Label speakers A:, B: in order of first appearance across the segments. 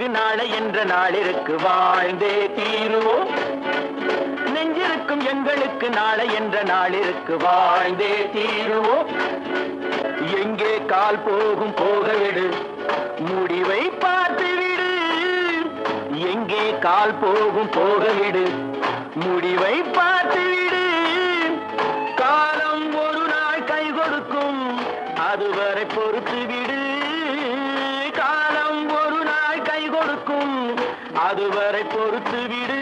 A: எங்களுக்கு நாளை என்ற நாளிற்கு வாழ்ந்தே தீருவோம். நெஞ்சிருக்கும் எங்களுக்கு நாளை என்ற நாளிற்கு வாழ்ந்தே தீருவோம். எங்கே கால் போகும் போகவிடு, முடிவை பார்த்துவிடு. எங்கே கால் போகும் போகவிடு, முடிவை பார்த்துவிடு. காலம் ஒரு நாள் கை கொடுக்கும், அதுவரை பொறுத்து விடு. காலம் ஒரு நாள் கை கொடுக்கும், அதுவரை பொறுத்து விடு.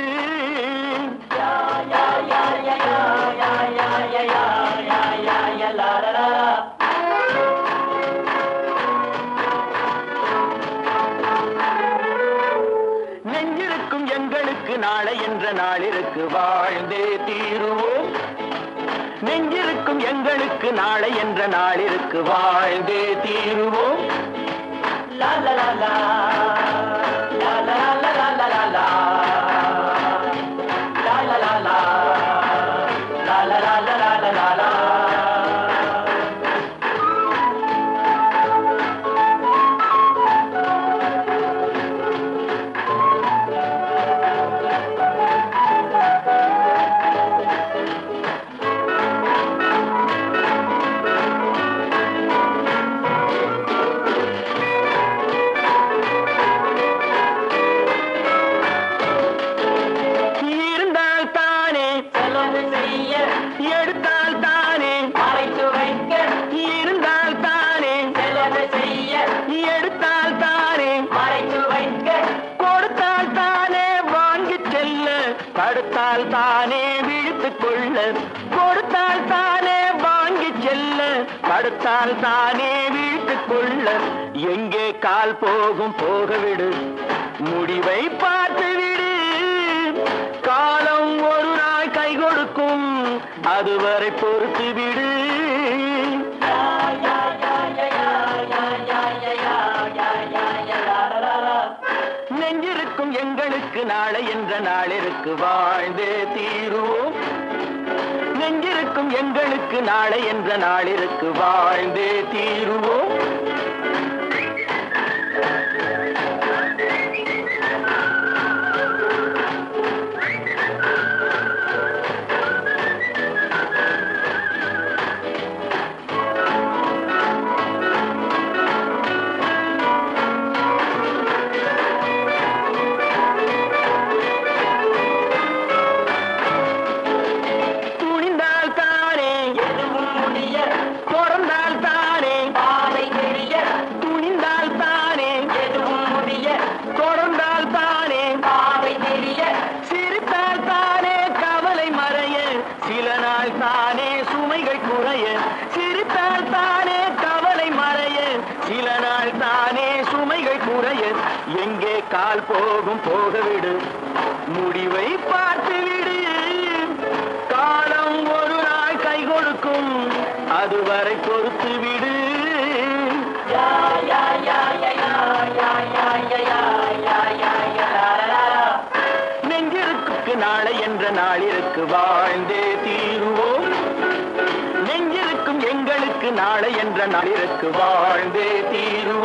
A: நெஞ்சிருக்கும் எங்களுக்கு நாளை என்ற நாளிற்கு வாழ்ந்தே தீருவோம். நெஞ்சிருக்கும் எங்களுக்கு நாளை என்ற நாளிற்கு வாழ்ந்தே தீருவோம். லா லா லா லா லா லா லா லா லா லா லா லா லா லா லா லா லா லா லா. எடுத்தால் தானே மறைத்து வைக்க, இருந்தால் தானே செலவு செய்ய. எடுத்தால் தானே மறைத்து வைக்க, கொடுத்தால் தானே வாங்கி செல்ல. தடுத்தால் தானே விழித்துக் கொள்ள. கொடுத்தால் தானே வாங்கி செல்ல, தடுத்தால் தானே விழித்துக் கொள்ள. எங்கே கால் போகும் போகவிடு, முடிவை பார்த்துவிடு. காலம் ஒரு நாள் கை கொடுக்கும், அதுவரை பொறுத்து விடு. நெஞ்சிருக்கும் எங்களுக்கு நாளை என்ற நாளிற்கு வாழ்ந்தே தீருவோம். நெஞ்சிருக்கும் எங்களுக்கு நாளை என்ற நாளிற்கு வாழ்ந்தே தீருவோம். தானே சுமைகள் குறைய, சிரித்தால் தானே கவலை மறைய. சில நாள் தானே சுமைகள் குறைய. எங்கே கால் போகும் போகவிடு, முடிவை பார்த்துவிடு. காலம் ஒரு நாள் கை கொடுக்கும், அதுவரை பொறுத்து விடு. நெஞ்சிருக்கு நாளை என்ற நாளிற்கு வாழ்ந்தே தீருவோம். நெஞ்சிருக்கும் எங்களுக்கு நாளை என்ற நாளிற்கு வாழ்ந்தே தீருவோம்.